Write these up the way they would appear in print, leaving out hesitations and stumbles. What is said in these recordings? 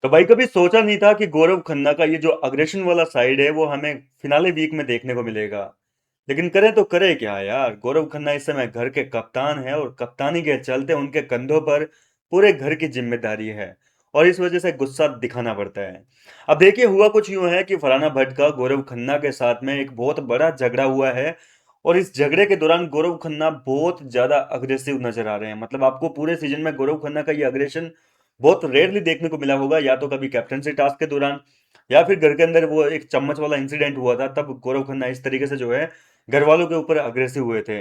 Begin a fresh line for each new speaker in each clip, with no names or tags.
तो भाई कभी सोचा नहीं था कि गौरव खन्ना का ये जो अग्रेशन वाला साइड है वो हमें फिनाले वीक में देखने को मिलेगा। लेकिन करें तो करे क्या यार, गौरव खन्ना इस समय घर के कप्तान है और कप्तानी के चलते उनके कंधों पर पूरे घर की जिम्मेदारी है। और इस वजह से गुस्सा दिखाना पड़ता है। अब देखिए, हुआ कुछ यूं है कि फरहाना भट्ट का गौरव खन्ना के साथ में एक बहुत बड़ा झगड़ा हुआ है। और इस झगड़े के दौरान गौरव खन्ना बहुत ज्यादा अग्रेसिव नजर आ रहे हैं। मतलब आपको पूरे सीजन में गौरव खन्ना का ये अग्रेशन बहुत रेयरली देखने को मिला होगा, या तो कभी कैप्टनसी टास्क के दौरान, या फिर घर के अंदर वो एक चम्मच वाला इंसिडेंट हुआ था, तब गौरव खन्ना इस तरीके से जो है घर वालों के ऊपर अग्रेसिव हुए थे।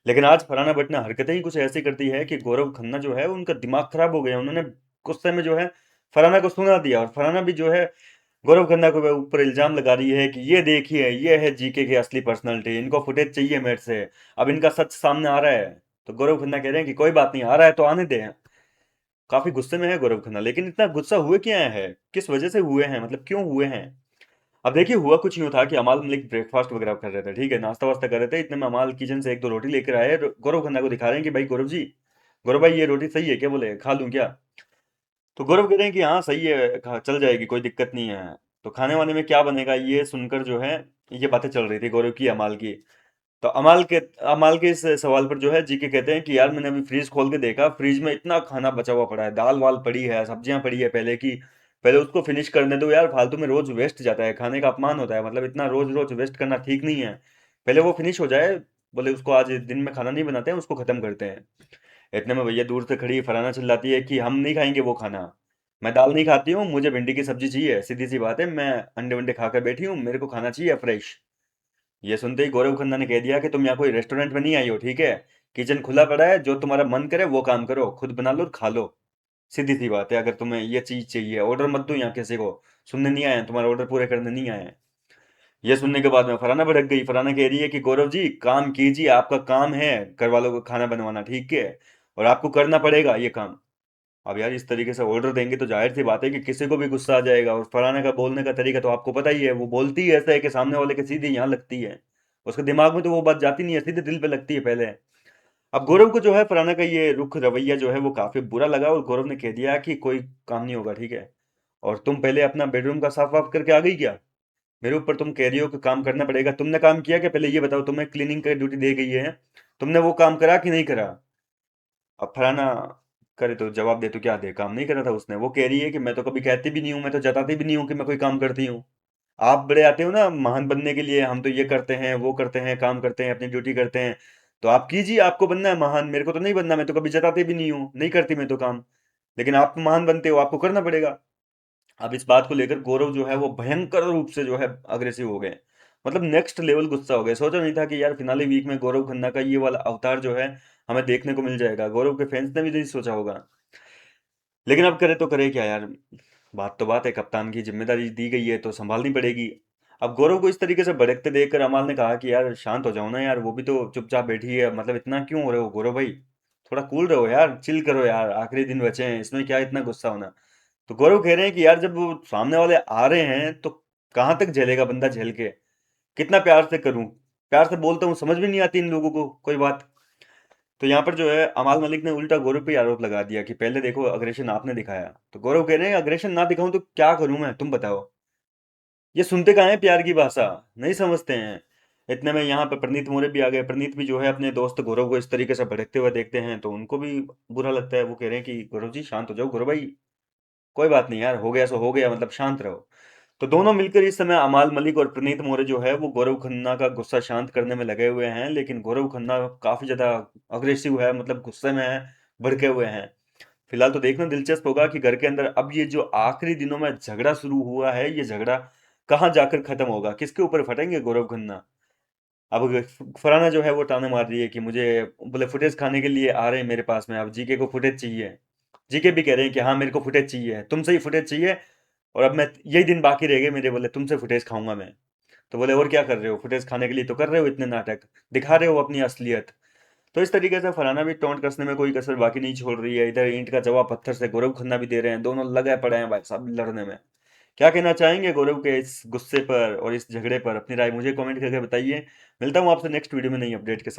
लेकिन आज फरहाना भट्ट ने हरकतें ही कुछ ऐसी करती है कि गौरव खन्ना जो है उनका दिमाग खराब हो गया। उन्होंने गुस्से में जो है फरहाना को सुना दिया, और फरहाना भी जो है गौरव खन्ना के ऊपर इल्जाम लगा रही है कि ये देखिए, ये है जीके की असली पर्सनालिटी, इनको फुटेज चाहिए मेरे से, अब इनका सच सामने आ रहा है। तो गौरव खन्ना कह रहे हैं कि कोई बात नहीं, आ रहा है तो आने दे। काफी गुस्से में है गौरव खन्ना, लेकिन इतना गुस्सा हुए क्या है, किस वजह से हुए हैं, मतलब क्यों हुए हैं। अब देखिए, हुआ कुछ यूं था कि अमाल मलिक ब्रेकफास्ट वगैरह कर रहे थे, ठीक है, नाश्ता वास्ता कर रहे थे। इतने में अमाल किचन से एक दो रोटी लेकर आए, गौरव खन्ना को दिखा रहे हैं कि भाई गौरव जी, गौरव भाई ये रोटी सही है क्या, बोले खा लूं क्या। तो गौरव कह रहे हैं कि हाँ सही है, चल जाएगी, कोई दिक्कत नहीं है। तो खाने वाने में क्या बनेगा, ये सुनकर जो है ये बातें चल रही थी गौरव की अमाल की। तो अमाल के इस सवाल पर जो है जीके कहते हैं कि यार मैंने अभी फ्रीज खोल के देखा, फ्रीज में इतना खाना बचा हुआ पड़ा है, दाल वाल पड़ी है, सब्जियां पड़ी है पहले की, पहले उसको फिनिश करने दो यार, फालतू में रोज वेस्ट जाता है, खाने का अपमान होता है, मतलब इतना रोज रोज वेस्ट करना ठीक नहीं है। पहले वो फिनिश हो जाए, बोले उसको आज दिन में खाना नहीं बनाते हैं, उसको खत्म करते हैं। इतने में भैया दूर से खड़ी फरहाना चिल्लाती है कि हम नहीं खाएंगे वो खाना, मैं दाल नहीं खाती हूँ, मुझे भिंडी की सब्जी चाहिए, सीधी सी बात है, मैं अंडे वंडे खाकर बैठी हूँ, मेरे को खाना चाहिए फ्रेश। ये सुनते ही गौरव खन्ना ने कह दिया कि तुम यहाँ कोई रेस्टोरेंट में नहीं आई हो, ठीक है, किचन खुला पड़ा है, जो तुम्हारा मन करे वो काम करो, खुद बना लो और खा लो। सीधी सी बात है, अगर तुम्हें ये चीज चाहिए ऑर्डर मत दो यहाँ किसी को, सुनने नहीं आए हैं, तुम्हारा ऑर्डर पूरे करने नहीं आए हैं। ये सुनने के बाद में फरहाना भड़क गई, फरहाना कह रही है कि गौरव जी काम कीजिए, आपका काम है घर वालों को खाना बनवाना, ठीक है, और आपको करना पड़ेगा ये काम। अब यार इस तरीके से ऑर्डर देंगे तो जाहिर सी बात है कि किसी को भी गुस्सा आ जाएगा, और फरहाना का बोलने का तरीका तो आपको पता ही है, वो बोलती ही ऐसा है कि सामने वाले के सीधे यहाँ लगती है, उसके दिमाग में तो वो बात जाती नहीं है, सीधे दिल पे लगती है पहले। अब गौरव को जो है फरहाना का ये रुख रवैया जो है वो काफी बुरा लगा, और गौरव ने कह दिया कि कोई काम नहीं होगा, ठीक है, और तुम पहले अपना बेडरूम का साफ वाफ करके आ गई क्या, मेरे ऊपर तुम कह रही हो कि काम करना पड़ेगा, तुमने काम किया क्या, पहले ये बताओ, तुम्हें क्लीनिंग का ड्यूटी दी गई है, तुमने वो काम करा कि नहीं करा। अब फलाना करे तो जवाब दे, तो क्या दे, काम नहीं करा था उसने, वो कह रही है कि मैं तो कभी कहती भी नहीं हूँ, मैं तो जताती भी नहीं हूँ कि मैं कोई काम करती हूँ। आप बड़े आते हो ना महान बनने के लिए, हम तो ये करते हैं वो करते हैं, काम करते हैं, अपनी ड्यूटी करते हैं, तो आप कीजिए, आपको बनना है महान, मेरे को तो नहीं बनना, मैं तो कभी जताती भी नहीं हूँ, नहीं करती मैं तो काम, लेकिन आप महान बनते हो, आपको करना पड़ेगा। अब इस बात को लेकर गौरव जो है वो भयंकर रूप से जो है अग्रेसिव हो गए, मतलब नेक्स्ट लेवल गुस्सा हो गए। सोचा नहीं था कि यार फिनाले वीक में गौरव खन्ना का ये वाला अवतार जो है हमें देखने को मिल जाएगा, गौरव के फैंस ने भी नहीं सोचा होगा। लेकिन अब करे तो करे क्या यार, बात तो बात है, कप्तान की जिम्मेदारी दी गई है तो संभालनी पड़ेगी। अब गौरव को इस तरीके से भड़कते देखकर अमाल ने कहा कि यार शांत हो जाओ ना यार, वो भी तो चुपचाप बैठी है, मतलब इतना क्यों हो रहे हो गौरव भाई, थोड़ा कूल रहो यार, चिल करो यार, आखिरी दिन बचे हैं, इसमें क्या इतना गुस्सा होना। तो गौरव कह रहे हैं कि यार जब वो सामने वाले आ रहे हैं तो कहाँ तक झेलेगा बंदा, झेल के कितना प्यार से करूं, प्यार से बोलता हूँ, समझ भी नहीं आती इन लोगों को कोई बात। तो यहाँ पर जो है अमाल मलिक ने उल्टा गौरव पे आरोप लगा दिया कि पहले देखो अग्रेशन आपने दिखाया, तो गौरव कह रहे हैं अग्रेशन ना दिखाऊं तो क्या करूं मैं, तुम बताओ। ये सुनते कहाँ हैं प्यार की भाषा, नहीं समझते हैं। इतने में यहाँ पे प्रणीत मोरे भी आ गए, प्रणीत भी जो है अपने दोस्त गौरव को इस तरीके से भड़कते हुए देखते हैं तो उनको भी बुरा लगता है, वो कह रहे हैं कि गौरव जी शांत हो जाओ, गौरव भाई कोई बात नहीं यार, हो गया सो हो गया, मतलब शांत रहो। तो दोनों मिलकर इस समय अमाल मलिक और प्रणीत मोरे जो है वो गौरव खन्ना का गुस्सा शांत करने में लगे हुए हैं, लेकिन गौरव खन्ना काफी ज्यादा अग्रेसिव है, मतलब गुस्से में है, भड़के हुए हैं। फिलहाल तो देखना दिलचस्प होगा कि घर के अंदर अब ये जो आखिरी दिनों में झगड़ा शुरू हुआ है, ये झगड़ा कहाँ जाकर खत्म होगा, किसके ऊपर फटेंगे गौरव खन्ना। अब फराना जो है वो ताने मार रही है कि मुझे, बोले फुटेज खाने के लिए आ रहे हैं मेरे पास में, अब जीके को फुटेज चाहिए। जीके भी कह रहे हैं कि हाँ मेरे को फुटेज चाहिए, तुमसे ही फुटेज चाहिए, और अब मैं यही दिन बाकी रह गए मेरे, बोले तुमसे फुटेज खाऊंगा मैं। तो बोले और क्या कर रहे हो, फुटेज खाने के लिए तो कर रहे हो इतने नाटक, दिखा रहे हो अपनी असलियत। तो इस तरीके से फरहाना भी टोंट कसने में कोई कसर बाकी नहीं छोड़ रही है, इधर ईंट का जवाब पत्थर से गौरव खन्ना भी दे रहे हैं, दोनों लगे पड़े हैं भाई साहब लड़ने में। क्या कहना चाहेंगे गौरव के इस गुस्से पर और इस झगड़े पर, अपनी राय मुझे कमेंट करके बताइए। मिलता हूँ आपसे नेक्स्ट वीडियो में नई अपडेट के साथ।